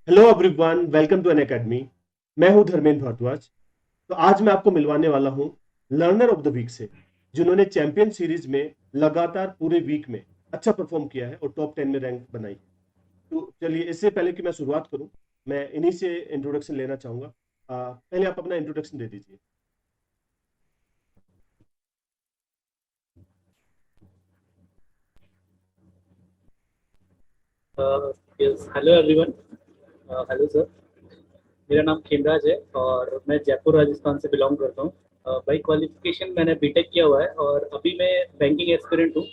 Hello everyone, welcome to N academy. मैं हूं धर्मेंद्र भारद्वाज। तो आज मैं आपको मिलवाने वाला हूं लर्नर ऑफ द वीक से, जिन्होंने चैंपियन सीरीज में लगातार पूरे वीक में अच्छा परफॉर्म किया है और टॉप 10 में रैंक बनाई है। तो चलिए, इससे पहले कि मैं शुरुआत करूं, मैं इन्हीं से इंट्रोडक्शन लेना चाहूंगा। पहले आप अपना इंट्रोडक्शन दे दीजिए। Yes hello everyone. Hello sir. मेरा नाम खेमराज है और मैं जयपुर राजस्थान से बिलोंग करता हूँ। बाई क्वालिफिकेशन मैंने बीटेक किया हुआ है और अभी मैं बैंकिंग एस्पिरेंट हूँ।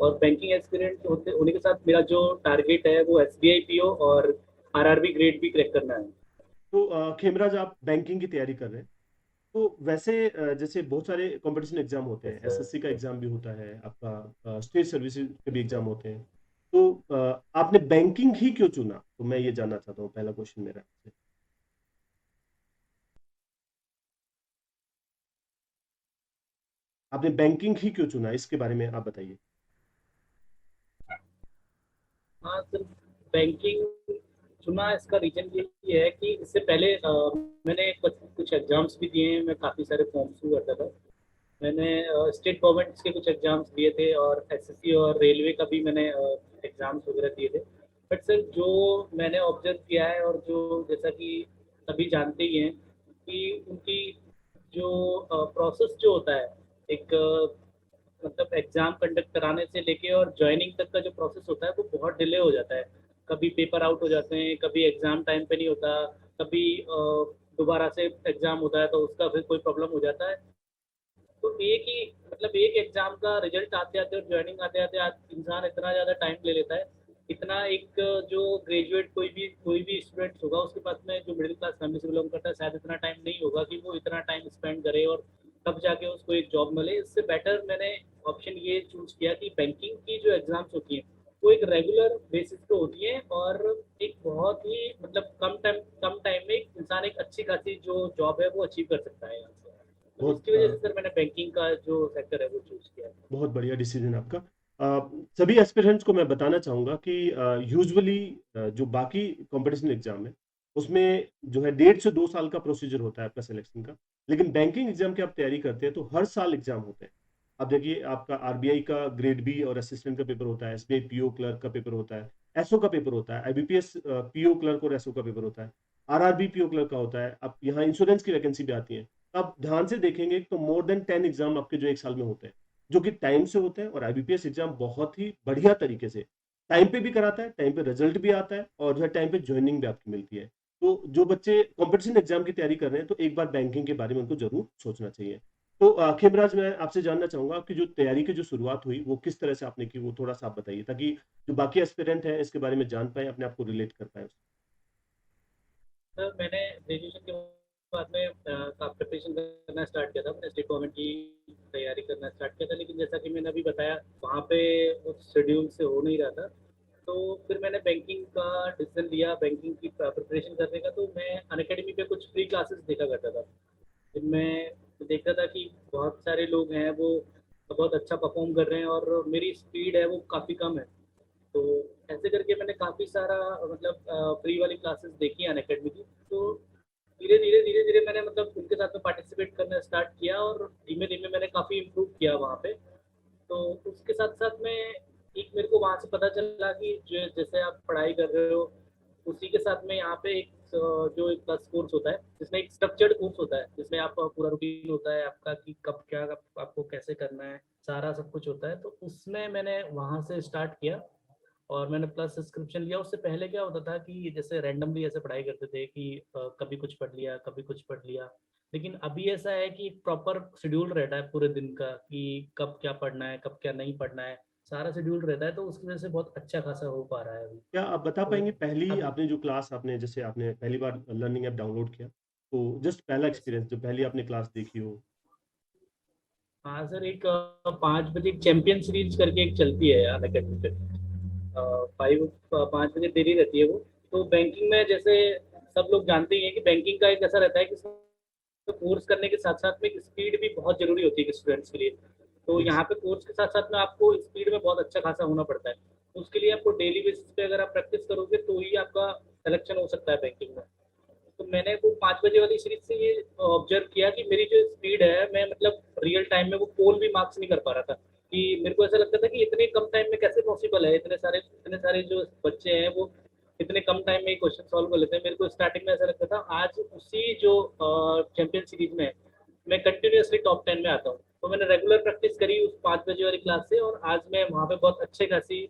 और बैंकिंग एस्पिरेंट होते होने के साथ मेरा जो टारगेट है वो एसबीआई पीओ और आरआरबी ग्रेड भी क्रैक करना है। तो खेमराज, आप बैंकिंग की तैयारी कर रहे हैं। तो वैसे जैसे बहुत सारे कंपटीशन एग्जाम होते यस हैं, सर। एसएससी का एग्जाम भी होता है आपका, स्टेट सर्विसेज के भी एग्जाम होते हैं। तो आपने बैंकिंग ही क्यों चुना, तो मैं ये जानना चाहता हूँ, पहला क्वेश्चन मेरा आपसे। आपने बैंकिंग ही क्यों चुना, इसके बारे में आप बताइए। हाँ सर, बैंकिंग चुना इसका रीजन ये है कि इससे पहले मैंने कुछ कुछ एग्जाम्स भी दिए हैं। मैं काफ़ी सारे फॉर्म्स भी भरता था। मैंने स्टेट गवर्नमेंट्स के कुछ एग्जाम्स दिए थे और एसएससी और रेलवे का भी मैंने एग्जाम्स वगैरह दिए थे। बट सर, जो मैंने ऑब्जर्व किया है और जो जैसा कि सभी जानते ही हैं कि उनकी जो प्रोसेस जो होता है, एक मतलब एग्जाम कंडक्ट कराने से लेके और ज्वाइनिंग तक का जो प्रोसेस होता है वो बहुत डिले हो जाता है। कभी पेपर आउट हो जाते हैं, कभी एग्जाम टाइम पे नहीं होता, कभी दोबारा से एग्जाम होता है तो उसका फिर कोई प्रॉब्लम हो जाता है। तो एक ही मतलब एक एग्जाम का रिजल्ट आते आते और ज्वाइनिंग आते आते इंसान इतना ज़्यादा टाइम ले लेता है। इतना एक जो ग्रेजुएट कोई भी स्टूडेंट होगा उसके पास में, जो मिडिल क्लास फैमिली से बिलोंग करता है, शायद इतना टाइम नहीं होगा कि वो इतना टाइम स्पेंड करे और तब जाके उसको एक जॉब मिले। इससे बेटर मैंने ऑप्शन ये चूज किया कि बैंकिंग की जो एग्जाम्स होती हैं वो एक रेगुलर बेसिस पे होती है और एक बहुत ही मतलब कम टाइम में इंसान एक अच्छी खासी जो जॉब है वो अचीव कर सकता है यहाँ से। तो बहुत इसकी वजह से सर मैंने बैंकिंग का जो सेक्टर है वो चूज किया है। बहुत बढ़िया डिसीजन आपका। सभी एस्पिरेंट्स को मैं बताना चाहूंगा कि यूजुअली जो बाकी कंपटीशन एग्जाम है, उसमें जो है 1.5 से 2 साल का प्रोसीजर होता है आपका सिलेक्शन का। लेकिन बैंकिंग एग्जाम की आप तैयारी करते हैं तो हर साल एग्जाम होते हैं। अब देखिए, आपका आरबीआई का ग्रेड बी और असिस्टेंट का पेपर होता है, एसबीआई पीओ क्लर्क का पेपर होता है, एसओ का पेपर होता है, आईबीपीएस पीओ क्लर्क और एसओ का पेपर होता है, आरआरबी पीओ क्लर्क का होता है। अब यहाँ इंश्योरेंस की वैकेंसी भी आती है। आप ध्यान से देखेंगे तो मोर देन 10 एग्जाम आपके जो एक साल में होते हैं, जो कि टाइम से होते हैं। और आईबीपीएस एग्जाम बहुत ही बढ़िया तरीके से टाइम पे भी कराता है, टाइम पे रिजल्ट भी आता है, और जो है टाइम पे ज्वाइनिंग भी आपकी मिलती है। तो जो बच्चे कंपटीशन एग्जाम की तैयारी कर रहे हैं, तो एक बार बैंकिंग के बारे में उनको जरूर सोचना चाहिए। तो खेमराज, मैं आपसे जानना चाहूंगा कि जो तैयारी की जो शुरुआत हुई वो किस तरह से आपने की, वो थोड़ा सा आप बताइए, ताकि जो बाकी एस्पिरेंट है इसके बारे में जान पाए, अपने आप को रिलेट कर पाए। सर मैंने ग्रेजुएशन के बाद में प्रिपरेशन करना स्टार्ट किया था। मैंने स्टेट गवर्नमेंट की तैयारी करना स्टार्ट किया था, लेकिन जैसा कि मैंने अभी बताया वहाँ पे उस शेड्यूल से हो नहीं रहा था। तो फिर मैंने बैंकिंग का डिसीजन लिया, बैंकिंग की प्रिपरेशन करने का। तो मैं अनअकैडमी पे कुछ फ्री क्लासेस देखा करता था। फिर मैं देखता था कि बहुत सारे लोग हैं वो बहुत अच्छा परफॉर्म कर रहे हैं और मेरी स्पीड है वो काफ़ी कम है। तो ऐसे करके मैंने काफ़ी सारा मतलब फ्री वाली क्लासेस देखी अन अकेडमी की। तो धीरे धीरे मैंने मतलब उनके साथ में पार्टिसिपेट करना स्टार्ट किया और धीमे धीमे मैंने काफ़ी इम्प्रूव किया वहाँ पे। तो उसके साथ साथ में एक मेरे को वहाँ से पता चला कि जो जैसे आप पढ़ाई कर रहे हो उसी के साथ में यहाँ पे एक जो एक प्लस कोर्स होता है जिसमें एक स्ट्रक्चर्ड कोर्स होता है जिसमें आपका पूरा रूटीन होता है आपका कि कब क्या आपको कैसे करना है, सारा सब कुछ होता है। तो उसमें मैंने वहाँ से स्टार्ट किया और मैंने प्लस सब्सक्रिप्शन लिया। उससे पहले क्या होता था कि जैसे रैंडमली ऐसे पढ़ाई करते थे कि कभी कुछ पढ़ लिया कभी कुछ पढ़ लिया। लेकिन अभी ऐसा है कि प्रॉपर शेड्यूल रहता है पूरे दिन का कि कब क्या पढ़ना है कब क्या नहीं पढ़ना है, सारा शेड्यूल रहता है। तो उसकी वजह से बहुत अच्छा खासा हो पा रहा है अभी। क्या आप बता तो पाएंगे, पहली अभी आपने जो क्लास, आपने जैसे आपने पहली बार लर्निंग ऐप डाउनलोड किया, तो जस्ट पहला यस सर। एक्सपीरियंस, जो पहली आपने क्लास देखी हो। हाँ सर, एक 5 बजे चैंपियन सीरीज करके एक चलती है यार अकेडमी पे। 5 बजे देरी रहती है वो। तो बैंकिंग में जैसे सब लोग जानते ही हैं कि बैंकिंग का एक ऐसा रहता है कि कोर्स करने के साथ साथ में स्पीड भी बहुत जरूरी होती है स्टूडेंट्स के लिए। तो यस। यहाँ पे कोर्स के साथ साथ में आपको स्पीड में बहुत अच्छा खासा होना पड़ता है। उसके लिए आपको डेली बेसिस पे अगर आप प्रैक्टिस करोगे तो ही आपका सिलेक्शन हो सकता है बैंकिंग में। तो मैंने वो 5 बजे वाली सीरीज से ये ऑब्जर्व किया कि मेरी जो स्पीड है, मैं मतलब रियल टाइम में वो पोल भी मार्क्स नहीं कर पा रहा था, कि मेरे को ऐसा लगता था कि इतने कम टाइम में कैसे पॉसिबल है, इतने सारे जो बच्चे हैं वो इतने कम टाइम में ही क्वेश्चन सॉल्व कर लेते हैं। मेरे को स्टार्टिंग में ऐसा लगता था। आज उसी जो चैंपियन सीरीज में मैं कंटिन्यूअसली टॉप 10 में आता हूँ। तो मैंने रेगुलर प्रैक्टिस करी उस 5 बजे वाली क्लास से, और आज मैं वहाँ पे बहुत अच्छे खासी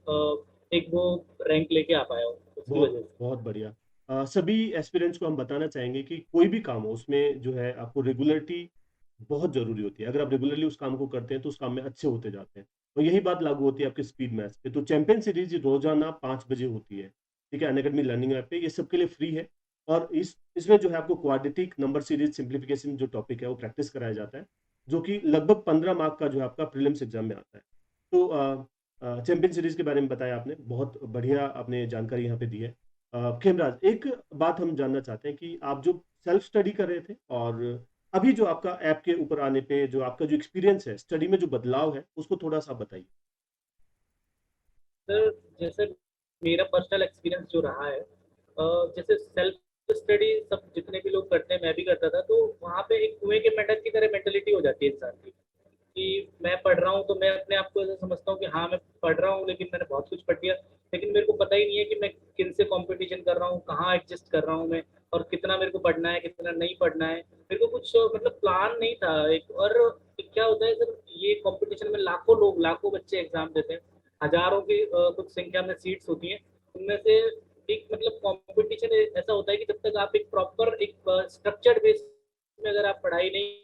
एक वो रैंक लेके आ पाया हूँ उसकी बहुत वजह से। बहुत बढ़िया। सभी एस्पिरेंट्स को हम बताना चाहेंगे कि कोई भी काम हो उसमें जो है आपको रेगुलरिटी बहुत जरूरी होती है। अगर आप रेगुलरली उस काम को करते हैं तो उस काम में अच्छे होते जाते हैं। और यही बात लागू होती है आपके स्पीड मैथ्स पे। तो चैंपियन सीरीज रोजाना 5 बजे होती है, ठीक है, अनअकैडमी लर्निंग ऐप पे। ये सबके लिए फ्री है। और इसमें जो है आपको क्वाड्रेटिक नंबर सीरीज सिंप्लीफिकेशन जो टॉपिक है वो प्रैक्टिस कराया जाता है, जो कि लगभग 15 मार्क का जो है आपका प्रीलिम्स एग्जाम में आता है। तो चैंपियन सीरीज के बारे में बताया आपने, बहुत बढ़िया आपने जानकारी यहाँ पे दी है। खेमराज, एक बात हम जानना चाहते हैं कि आप जो सेल्फ स्टडी कर रहे थे और अभी जो आपका ऐप के ऊपर आने पे जो आपका जो एक्सपीरियंस है स्टडी में, जो बदलाव है उसको थोड़ा सा बताइए। सर, जैसे मेरा पर्सनल एक्सपीरियंस जो रहा है, जैसे सेल्फ स्टडी सब जितने भी लोग करते हैं, मैं भी करता था, तो वहाँ पे एक कुएं के मेंढक की तरह मेंटेलिटी हो जाती है इंसान की, कि मैं पढ़ रहा हूँ तो मैं अपने आप को ऐसा समझता हूँ कि हाँ मैं पढ़ रहा हूँ, लेकिन मैंने बहुत कुछ पढ़ लिया, लेकिन मेरे को पता ही नहीं है कि मैं किन से कंपटीशन कर रहा हूँ, कहाँ एडजस्ट कर रहा हूँ मैं, और कितना मेरे को पढ़ना है, कितना नहीं पढ़ना है। मेरे को कुछ मतलब प्लान नहीं था एक। और एक क्या होता है सर, ये कंपटीशन में लाखों लोग, लाखों बच्चे एग्जाम देते हैं, हजारों की कुछ संख्या में सीट्स होती हैं, उनमें से एक मतलब कंपटीशन ऐसा होता है कि जब तक आप एक प्रॉपर एक स्ट्रक्चर्ड बेस में अगर आप पढ़ाई नहीं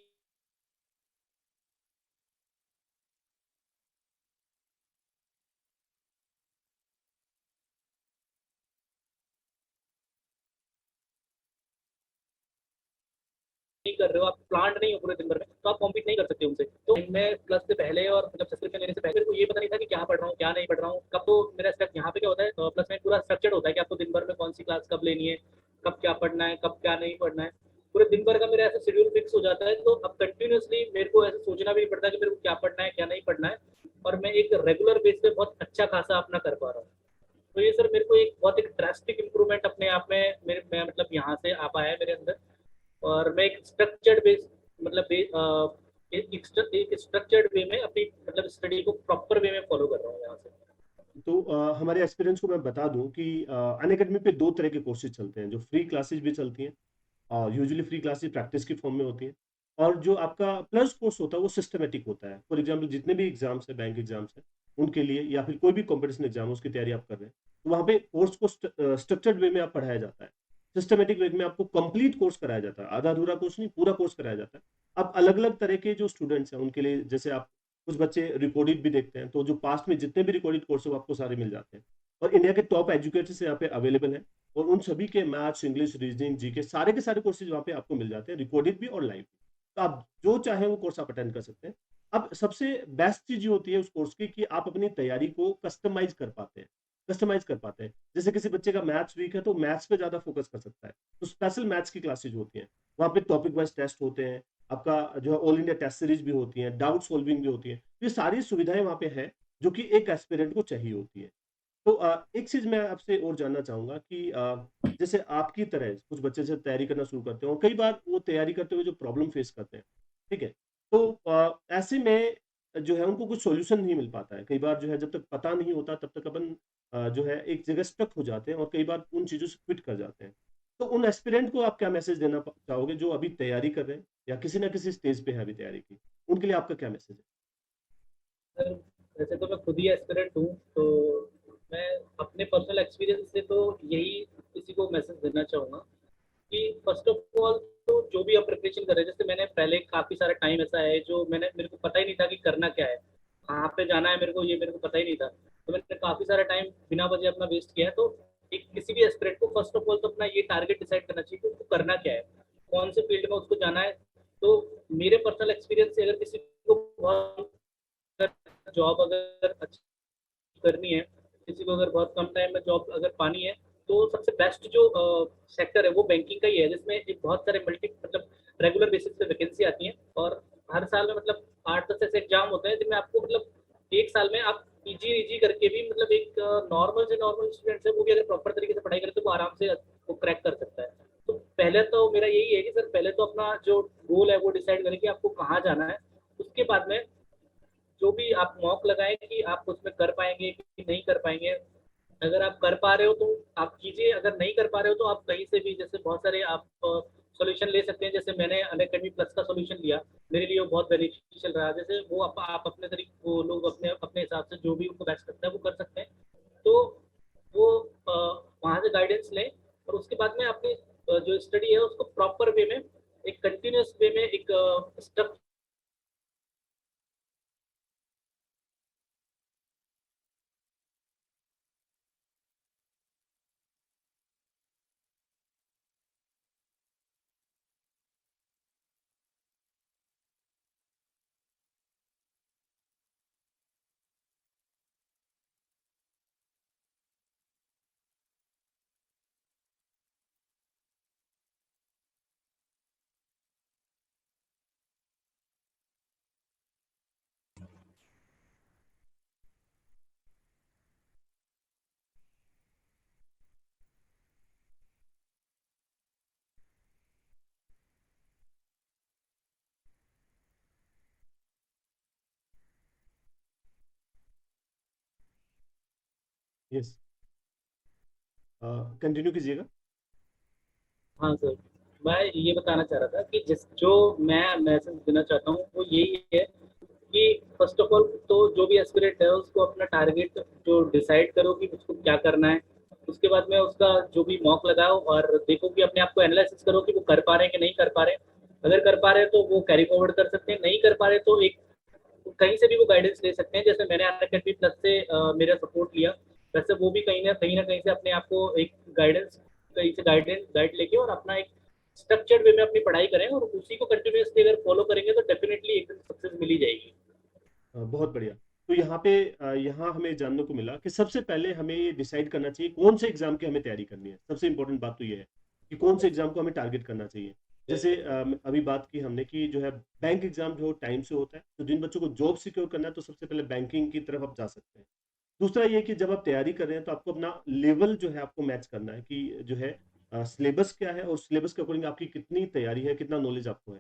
नहीं कर रहे हो, आप प्लांट नहीं हो पूरे दिन भर में, तो आप कॉम्पीट नहीं कर सकते उनसे। तो मैं प्लस से पहले और मतलब सब्सक्रिप्शन लेने से पहले मेरे को ये पता नहीं था कि क्या पढ़ रहा हूँ क्या नहीं पढ़ रहा हूँ कब। तो मेरा स्टेप यहाँ पे क्या होता है, प्लस में पूरा स्ट्रक्चर होता है कि आपको दिन भर में कौन सी क्लास कब लेनी है, कब क्या पढ़ना है, कब क्या नहीं पढ़ना है। पूरे दिन भर का मेरा ऐसा शेड्यूल फिक्स हो जाता है, तो अब कंटिन्यूसली मेरे को ऐसा सोचना भी नहीं पड़ता कि मेरे को क्या पढ़ना है क्या नहीं पढ़ना है, और मैं एक रेगुलर बेस पे बहुत अच्छा खासा अपना कर पा रहा हूँ। तो ये सर मेरे को एक बहुत एक ड्रास्टिक इंप्रूवमेंट अपने आप में मेरे मैं मतलब यहाँ से आ पाया है मेरे अंदर। और मैं एक स्ट्रक्चर्ड बेस मतलब एक स्ट्रक्चर्ड वे में अपनी मतलब स्टडी को प्रॉपर वे में फॉलो कर रहा हूँ यहाँ से। तो हमारे एक्सपीरियंस को मैं बता दूं कि अनअकैडमी पे दो तरह के कोर्सेज चलते हैं। जो फ्री क्लासेज भी चलती हैं, और यूजुअली फ्री क्लासेस प्रैक्टिस के फॉर्म में होती है। और जो आपका प्लस कोर्स होता है वो सिस्टमेटिक होता है। फॉर एग्जांपल जितने भी एग्जाम्स है, बैंक एग्जाम्स है, उनके लिए, या फिर कोई भी कंपटीशन एग्जाम उसकी तैयारी आप कर रहे हैं, तो वहाँ पे कोर्स को स्ट्रक्चर्ड वे में आप पढ़ाया जाता है। सिस्टमेटिक वे में आपको कंप्लीट कोर्स कराया जाता है, आधा अधूरा कोर्स नहीं, पूरा कोर्स कराया जाता है। अब अलग अलग तरह के जो स्टूडेंट्स हैं उनके लिए, जैसे आप कुछ बच्चे रिकॉर्डेड भी देखते हैं, तो जो पास्ट में जितने भी रिकॉर्डेड कोर्स है वो आपको सारे मिल जाते हैं। और इंडिया के टॉप एजुकेटर्स यहाँ पे अवेलेबल है, और उन सभी के मैथ्स, इंग्लिश, रीजनिंग, जीके सारे के सारे कोर्सेज वहाँ पे आपको मिल जाते हैं, रिकॉर्डेड भी और लाइव भी। तो आप जो चाहें वो कोर्स आप अटेंड कर सकते हैं। अब सबसे बेस्ट चीज ये होती है उस कोर्स की कि आप अपनी तैयारी को कस्टमाइज कर पाते हैं। कस्टमाइज कर पाते हैं, जैसे किसी बच्चे का मैथ्स वीक है तो मैथ्स पे ज्यादा फोकस कर सकता है, तो स्पेशल मैथ्स की क्लासेज होती हैं। वहाँ पे टॉपिक वाइज टेस्ट होते हैं, आपका जो है ऑल इंडिया टेस्ट सीरीज भी होती है, डाउट सॉल्विंग भी होती है। तो ये सारी सुविधाएं वहाँ पे है जो कि एक एस्पिरेंट को चाहिए होती है। तो एक चीज मैं आपसे और जानना चाहूंगा कि जैसे आपकी तरह कुछ बच्चे से तैयारी करना शुरू करते हैं और कई बार वो तैयारी करते हुए जो प्रॉब्लम फेस करते हैं, ठीक है, तो ऐसे में जो है उनको कुछ सॉल्यूशन नहीं मिल पाता है। कई बार जो है जब तक पता नहीं होता तब तक अपन जो है एक जगह स्टक हो जाते हैं और कई बार उन चीजों से क्विट कर जाते हैं। तो उन एस्पिरेंट को आप क्या मैसेज देना चाहोगे जो अभी तैयारी कर रहे हैं या किसी ना किसी स्टेज पे है अभी तैयारी की, उनके लिए आपका क्या मैसेज सर, वैसे तो मैं खुद ही एस्पिरेंट हूँ, तो मैं अपने पर्सनल एक्सपीरियंस से तो यही किसी को मैसेज देना चाहूँगा कि फर्स्ट ऑफ ऑल तो जो भी आप प्रिपरेशन कर रहे हैं, जैसे मैंने पहले काफ़ी सारा टाइम ऐसा है जो मेरे को पता ही नहीं था कि करना क्या है, कहाँ पे जाना है मेरे को, ये मेरे को पता ही नहीं था। तो मैंने काफ़ी सारा टाइम बिना वजह अपना वेस्ट किया है। तो एक किसी भी एस्पिरेंट को फर्स्ट ऑफ ऑल तो अपना ये टारगेट डिसाइड करना चाहिए कि उसको करना क्या है, कौन से फील्ड में उसको जाना है। तो मेरे पर्सनल एक्सपीरियंस से अगर किसी को बहुत जॉब अगर अच्छी करनी है, किसी को अगर बहुत कम टाइम में जॉब अगर पानी है, तो सबसे बेस्ट जो सेक्टर है वो बैंकिंग का ही है, जिसमें एक बहुत सारे मल्टी मतलब रेगुलर बेसिस पे वैकेंसी आती है, और हर साल में मतलब 8-10 ऐसे एग्जाम होते हैं जिनमें आपको मतलब एक साल में आप पीजी ईजी करके भी मतलब एक नॉर्मल से नॉर्मल स्टूडेंट है वो भी अगर प्रॉपर तरीके से पढ़ाई करे तो वो आराम से वो क्रैक कर सकता है। तो पहले तो मेरा यही है कि सर पहले तो अपना जो गोल है वो डिसाइड करें कि आपको कहाँ जाना है। उसके बाद में जो भी आप मॉक लगाएं कि आप उसमें कर पाएंगे कि नहीं कर पाएंगे। अगर आप कर पा रहे हो तो आप कीजिए, अगर नहीं कर पा रहे हो तो आप कहीं से भी, जैसे बहुत सारे आप सॉल्यूशन ले सकते हैं। जैसे मैंने अनअकैडमी प्लस का सॉल्यूशन लिया, मेरे लिए वो बहुत बेनिफिशियल रहा। जैसे वो आप अपने तरीके, वो लोग अपने अपने हिसाब से जो भी उनको बेस्ट लगता है वो कर सकते हैं। तो वो वहाँ से गाइडेंस लें और उसके बाद में अपनी जो स्टडी है उसको प्रॉपर वे में, एक कंटिन्यूस वे में, एक स्टेप। यस, कंटिन्यू कीजिएगा। हाँ सर, मैं ये बताना चाह रहा था कि जिस जो मैं मैसेज देना चाहता हूँ वो यही है कि फर्स्ट ऑफ ऑल तो जो भी एस्पिरेंट है उसको अपना टारगेट जो डिसाइड करो कि उसको क्या करना है। उसके बाद में उसका जो भी मॉक लगाओ और देखो कि अपने आप को एनालिसिस करो कि वो कर पा रहे हैं कि नहीं कर पा रहे हैं। अगर कर पा रहे हैं तो वो कैरी फॉरवर्ड कर सकते हैं, नहीं कर पा रहे तो एक कहीं से भी वो गाइडेंस ले सकते हैं। जैसे मैंने अनअकैडमी प्लस से मेरा सपोर्ट लिया, वैसे वो भी कहीं ना कहीं से अपने आप को एक गाइडेंस, कहीं से गाइडेंस गाइड लेके और अपना एक स्ट्रक्चर्ड वे में अपनी पढ़ाई करें और उसी को कंटिन्यूसली अगर फॉलो करेंगे तो डेफिनेटली एक दिन सक्सेस मिल ही जाएगी। बहुत बढ़िया। तो यहाँ पे यहाँ हमें जानने को मिला कि सबसे पहले हमें ये डिसाइड करना चाहिए कौन से एग्जाम की हमें तैयारी करनी है। सबसे इंपॉर्टेंट बात तो ये है कि कौन से एग्जाम को हमें टारगेट करना चाहिए। जैसे अभी बात की हमने कि जो है बैंक एग्जाम जो टाइम से होता है, तो जिन बच्चों को जॉब सिक्योर करना है तो सबसे पहले बैंकिंग की तरफ आप जा सकते हैं। दूसरा ये कि जब आप तैयारी कर रहे हैं तो आपको अपना लेवल जो है आपको मैच करना है कि जो है सिलेबस क्या है और सिलेबस के अकॉर्डिंग आपकी कितनी तैयारी है, कितना नॉलेज आपको है।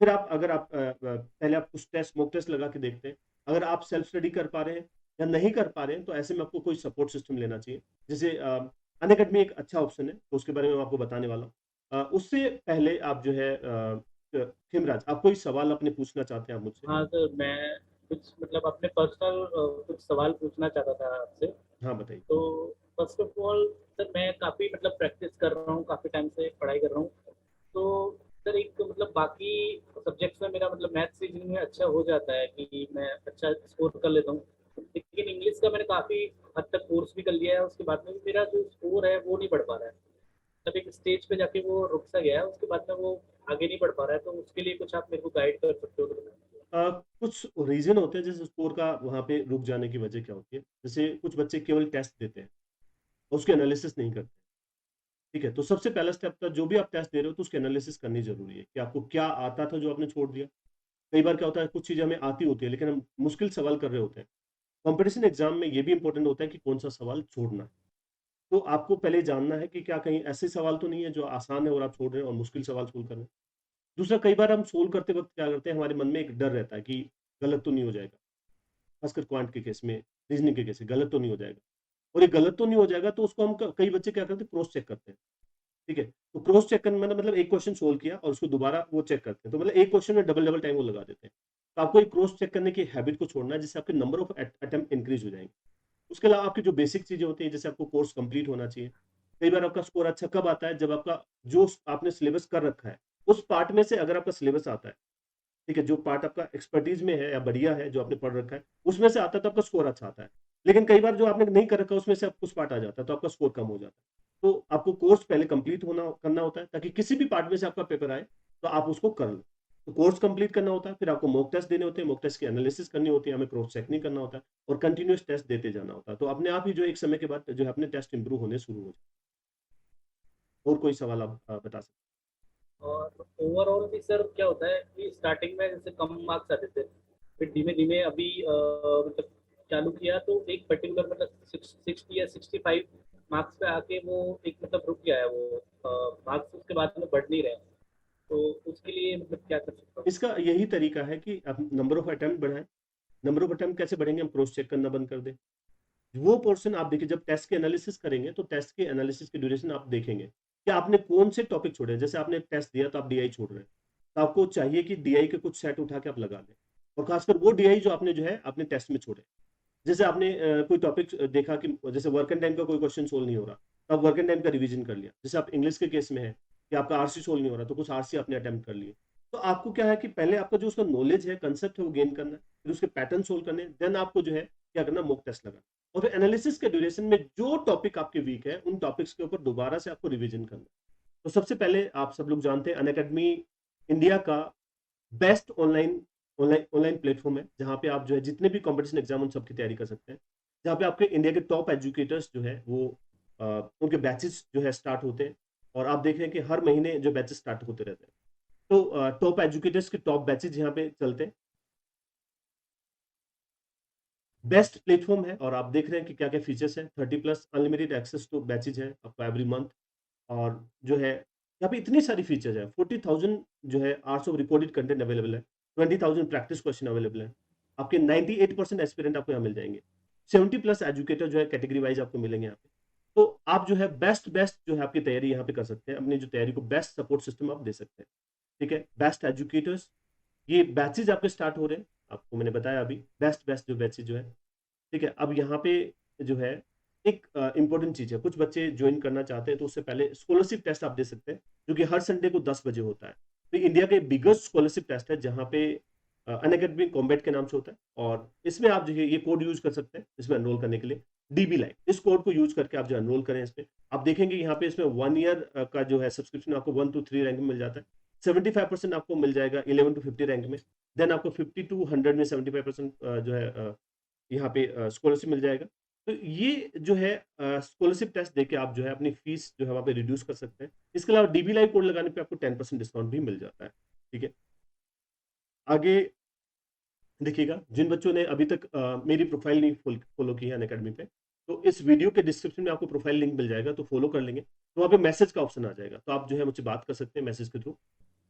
फिर आप अगर आप पहले आप कुछ टेस्ट मॉक टेस्ट लगा के देखते हैं। अगर आप सेल्फ स्टडी कर पा रहे हैं या नहीं कर पा रहे हैं तो ऐसे में आपको कोई सपोर्ट सिस्टम लेना चाहिए। जैसे अनअकैडमी एक अच्छा ऑप्शन है, तो उसके बारे में मैं आपको बताने वाला हूँ। उससे पहले आप जो है खिमराज, आप कोई सवाल अपने पूछना चाहते हैं आप मुझसे? हाँ सर, मैं कुछ मतलब अपने पर्सनल कुछ सवाल पूछना चाहता था आपसे। हाँ, बताइए। तो फर्स्ट ऑफ ऑल सर, मैं काफ़ी मतलब प्रैक्टिस कर रहा हूँ, काफ़ी टाइम से पढ़ाई कर रहा हूँ। तो सर एक मतलब बाकी सब्जेक्ट्स में मेरा मतलब मैथ्स रीजनिंग में अच्छा हो जाता है कि मैं अच्छा स्कोर कर लेता हूँ। लेकिन इंग्लिश का मैंने काफ़ी हद तक कोर्स भी कर लिया है, उसके बाद में भी मेरा जो स्कोर है वो नहीं बढ़ पा रहा है। तब एक स्टेज पे जाके वो रुक सा गया है, उसके बाद में वो आगे नहीं बढ़ पा रहा है। तो उसके लिए कुछ आप मेरे को गाइड कर सकते हो तो बताइए। कुछ रीजन होते हैं जैसे स्कोर का वहाँ पे रुक जाने की वजह क्या होती है। जैसे कुछ बच्चे केवल टेस्ट देते हैं और उसके एनालिसिस नहीं करते। ठीक है, तो सबसे पहला स्टेप था, जो भी आप टेस्ट दे रहे हो तो उसकी एनालिसिस करनी जरूरी है कि आपको क्या आता था जो आपने छोड़ दिया। कई बार क्या होता है, कुछ चीजें हमें आती होती है लेकिन हम मुश्किल सवाल कर रहे होते हैं। कंपटीशन एग्जाम में ये भी इंपॉर्टेंट होता है कि कौन सा सवाल छोड़ना है। तो आपको पहले जानना है कि क्या कहीं ऐसे सवाल तो नहीं है जो आसान है और आप छोड़ रहे हैं और मुश्किल सवाल सोल्व कर रहे हैं। दूसरा, कई बार हम सोल्व करते वक्त क्या करते हैं, हमारे मन में एक डर रहता है कि गलत तो नहीं हो जाएगा। खासकर क्वांट के केस में, रीजनिंग के केस में गलत तो नहीं हो जाएगा। और ये गलत तो नहीं हो जाएगा तो उसको हम कई बच्चे क्या करते हैं, क्रॉस चेक करते हैं। ठीक है, तो क्रॉस चेक करना मतलब एक क्वेश्चन सोल्व किया और उसको दोबारा वो चेक करते हैं, तो मतलब एक क्वेश्चन में डबल डबल टाइम वो लगा देते हैं। तो आपको एक क्रॉस चेक करने की हैबिट को छोड़ना है, जिससे आपके नंबर ऑफ अटेम्प्ट इंक्रीज हो जाएंगे। उसके अलावा आपकी जो बेसिक चीजें होती हैं, जैसे आपको कोर्स कंप्लीट होना चाहिए। कई बार आपका स्कोर अच्छा कब आता है, जब आपका जो आपने सिलेबस कर रखा है उस पार्ट में से अगर आपका सिलेबस आता है। ठीक है, जो पार्ट आपका एक्सपर्टीज में है या बढ़िया है जो आपने पढ़ रखा है उसमें से आता है तो आपका स्कोर अच्छा आता है। लेकिन कई बार जो आपने नहीं कर रखा उसमें से आप कुछ पार्ट आ जाता है तो आपका स्कोर कम हो जाता है। तो आपको कोर्स पहले कंप्लीट होना करना होता है ताकि किसी भी पार्ट में से आपका पेपर आए तो आप उसको कर लो। तो कोर्स कंप्लीट करना होता है, फिर आपको मॉक टेस्ट देने होते हैं, मॉक टेस्ट की एनालिसिस करनी होती है, हमें क्रॉस चेक नहीं करना होता है और कंटिन्यूस टेस्ट देते जाना होता है। तो अपने आप ही जो एक समय के बाद जो है अपने टेस्ट इंप्रूव होने शुरू हो जाए। और कोई सवाल आप बता सकते और ओवरऑल भी सर क्या होता है कि स्टार्टिंग में जैसे कम मार्क्स आते थे, फिर धीमे धीमे अभी मतलब चालू किया तो एक पर्टिकुलर मतलब 60 या 65 मार्क्स पे आके वो एक मतलब रुक गया है, वो मार्क्स उसके बाद में बढ़ नहीं रहे हैं। तो उसके लिए मतलब क्या कर सकता हूँ? इसका यही तरीका है कि आप नंबर ऑफ अटेम्प्ट बढ़ाएं। नंबर ऑफ अटेम्प्ट कैसे बढ़ेंगे? हम क्रॉस चेक करना बंद कर दें। वो पोर्शन आप देखिए, जब टेस्ट के एनालिसिस करेंगे तो टेस्ट के एनालिसिस की ड्यूरेशन आप देखेंगे कि आपने कौन से टॉपिक छोड़े। जैसे आपने टेस्ट दिया तो आप डीआई छोड़ रहे हैं, तो आपको चाहिए कि डीआई के कुछ सेट उठा के आप लगा दें, और खासकर वो डीआई जो आपने जो है अपने टेस्ट में छोड़े। जैसे आपने कोई टॉपिक देखा कि जैसे वर्क एंड टाइम का कोई क्वेश्चन सोल्व नहीं हो रहा, तो आप वर्क एंड टाइम का रिवीजन कर लिया। जैसे आप इंग्लिश के केस में है कि आपका आरसी सोल्व नहीं हो रहा, तो कुछ आरसी आपने अटेम्प्ट कर लिए। तो आपको क्या है कि पहले आपका जो उसका नॉलेज है, कंसेप्ट है, वो गेन करना है, फिर उसके पैटर्न सोल्व करने, देन आपको जो है क्या करना, मॉक टेस्ट लगाना, और फिर एनालिसिस के ड्यूरेशन में जो टॉपिक आपके वीक है उन टॉपिक्स के ऊपर दोबारा से आपको रिवीजन करना। तो सबसे पहले आप सब लोग जानते हैं अनअकैडमी इंडिया का best online online online platform है, जहाँ पे आप जो है जितने भी कंपटीशन एग्जाम उन सबकी तैयारी कर सकते हैं। जहाँ पे आपके इंडिया के टॉप एजुकेटर्स जो है वो उनके बैचेस जो है स्टार्ट होते हैं, और आप देख रहे हैं कि हर महीने जो बैचेस स्टार्ट होते रहते हैं। तो टॉप एजुकेटर्स के टॉप बैचेस यहाँ पे चलते हैं। बेस्ट प्लेटफॉर्म है, और आप देख रहे हैं कि क्या क्या फीचर्स हैं। 30+ अनलिमिटेड एक्सेस टू बैचेज है आपको एवरी मंथ, और जो है यहाँ पे इतनी सारी फीचर्स है। 40,000 जो है hours of recorded content available है। 20,000 प्रैक्टिस क्वेश्चन अवेलेबल है। आपके 98% एस्पिरेंट आपको यहाँ मिल जाएंगे। 70+ एजुकेटर जो है कैटेगरी वाइज आपको मिलेंगे यहाँ पे। तो आप जो है बेस्ट बेस्ट जो है आपकी तैयारी यहाँ पे कर सकते हैं। अपनी जो तैयारी को बेस्ट सपोर्ट सिस्टम आप दे सकते हैं। ठीक है, बेस्ट एजुकेटर्स, ये बैचेज आपके स्टार्ट हो रहे हैं। आपको मैंने बताया अभी बेस्ट बेस्ट जो बैचेज जो है। ठीक है, अब यहाँ पे जो है एक इंपॉर्टेंट चीज है। कुछ बच्चे ज्वाइन करना चाहते हैं तो उससे पहले स्कॉलरशिप टेस्ट आप दे सकते हैं, जो कि हर संडे को 10 बजे होता है। तो इंडिया के बिगेस्ट स्कॉलरशिप टेस्ट है, जहाँ पे अनअकैडमी कॉम्बैट के नाम से होता है, और इसमें आप जो है ये कोड यूज कर सकते हैं इसमें एनरोल करने के लिए, डीबी लाइव। इस कोड को यूज करके आप जो एनरोल करें इसमें। आप देखेंगे यहाँ पे इसमें 1 ईयर का जो है सब्सक्रिप्शन आपको 1 to 3 रैंक में मिल जाता है। 75% आपको मिल जाएगा 11 to 50 रैंक में। देन आपको 50 to 100 में 75% जो है यहाँ पे स्कॉलरशिप मिल जाएगा। तो ये जो है स्कॉलरशिप टेस्ट देके आप जो है अपनी फीस जो है वहाँ पे रिड्यूस कर सकते हैं। इसके अलावा डीबी लाइव कोड लगाने पे आपको 10% डिस्काउंट भी मिल जाता है। ठीक है, आगे देखिएगा, जिन बच्चों ने अभी तक मेरी प्रोफाइल नहीं फॉलो की है अनअकैडमी पे, तो इस वीडियो के डिस्क्रिप्शन में आपको प्रोफाइल लिंक मिल जाएगा, तो फॉलो कर लेंगे। तो वहाँ पे मैसेज का ऑप्शन आ जाएगा, तो आप जो है मुझसे बात कर सकते हैं मैसेज के थ्रू।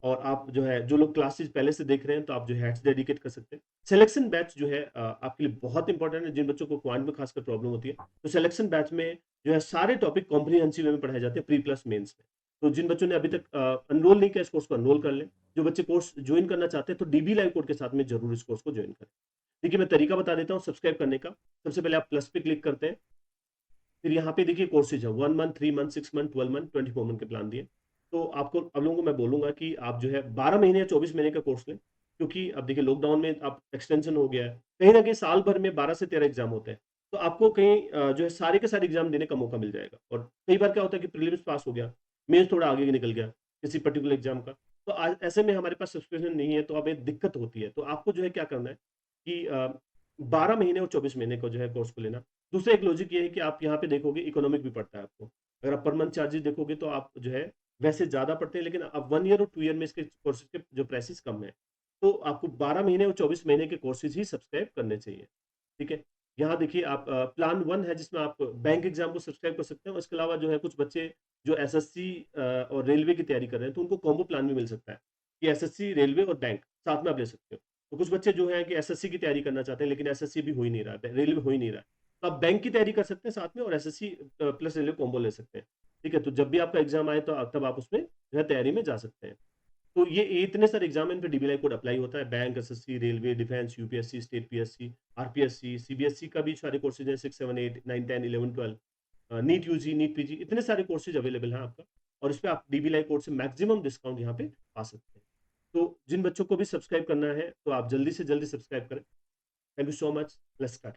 और आप जो है जो लोग क्लासेस पहले से देख रहे हैं तो आप जो है हैट्स डेडिकेट कर सकते हैं। सिलेक्शन बैच जो है आपके लिए बहुत इंपॉर्टेंट है, जिन बच्चों को क्वांट में खासकर प्रॉब्लम होती है। तो सिलेक्शन बैच में जो है सारे टॉपिक कॉम्प्रिहेंसिव वे में पढ़ाए जाते हैं, प्री प्लस मेंस में। तो जिन बच्चों ने अभी तक एनरोल नहीं किया इस कोर्स को एनरोल कर लें। जो बच्चे कोर्स ज्वाइन करना चाहते हैं तो डीबी लाइव कोड के साथ में जरूर इस कोर्स को ज्वाइन करें। देखिए, मैं तरीका बता देता हूँ सब्सक्राइब करने का। सबसे पहले आप प्लस पे क्लिक करते हैं, फिर यहाँ पे देखिए कोर्सेज है 1 month, 3 month, 6 month, 12 month, 24 month के प्लान दिए। तो आपको अब लोगों को मैं बोलूंगा कि आप जो है 12 महीने या 24 महीने का कोर्स लें, क्योंकि अब देखिए लॉकडाउन में आप एक्सटेंशन हो गया है, कहीं ना कहीं साल भर में 12 से 13 एग्जाम होते हैं। तो आपको कहीं जो है सारे के सारे एग्जाम देने का मौका मिल जाएगा। और कई बार क्या होता है कि प्रीलिम्स पास हो गया, मेंस थोड़ा आगे निकल गया किसी पर्टिकुलर एग्जाम का, तो आज ऐसे में हमारे पास सब्सक्रिप्शन नहीं है, तो हमें दिक्कत होती है। तो आपको जो है क्या करना है कि 12 महीने और 24 महीने को जो है कोर्स को लेना। दूसरा एक लॉजिक ये है कि आप यहाँ पे देखोगे इकोनॉमिक भी पड़ता है आपको। अगर आप पर मंथ चार्जेस देखोगे तो आप जो है वैसे ज्यादा पड़ते हैं, लेकिन अब 1 ईयर और 2 ईयर में इसके कोर्सेज के जो प्राइसेस कम है। तो आपको 12 महीने और 24 महीने के कोर्सेज ही सब्सक्राइब करने चाहिए। ठीक है, यहाँ देखिए आप प्लान 1 है जिसमें आप बैंक एग्जाम को सब्सक्राइब कर सकते हैं। इसके अलावा जो है कुछ बच्चे जो एसएससी और रेलवे की तैयारी कर रहे हैं तो उनको कॉम्बो प्लान भी मिल सकता है कि एसएससी, रेलवे और बैंक साथ में आप ले सकते हो। तो कुछ बच्चे जो है कि एसएससी की तैयारी करना चाहते हैं लेकिन एसएससी भी हो ही नहीं रहा है, रेलवे हो ही नहीं रहा है, तो आप बैंक की तैयारी कर सकते हैं साथ में, और एसएससी प्लस रेलवे कॉम्बो ले सकते हैं। ठीक है, तो जब भी आपका एग्जाम आए तो तब आप उसमें जो है तैयारी में जा सकते हैं। तो ये इतने सारे एग्जाम इन पे डीबी लाइव कोड अप्लाई होता है। Bank, SSC, railway, defence, UPSC, state PSC, RPSC, CBSE का भी सारे कोर्सेज हैं, 6, 7, 8, 9, 10, 11, 12, नीट यूजी, नीट पीजी, इतने सारे कोर्सेज अवेलेबल हैं आपका। और इस पे आप डीबी लाइव कोड से मैक्सिमम डिस्काउंट यहाँ पे पा सकते हैं। तो जिन बच्चों को भी सब्सक्राइब करना है तो आप जल्दी से जल्दी सब्सक्राइब करें। Thank you so much. Let's start.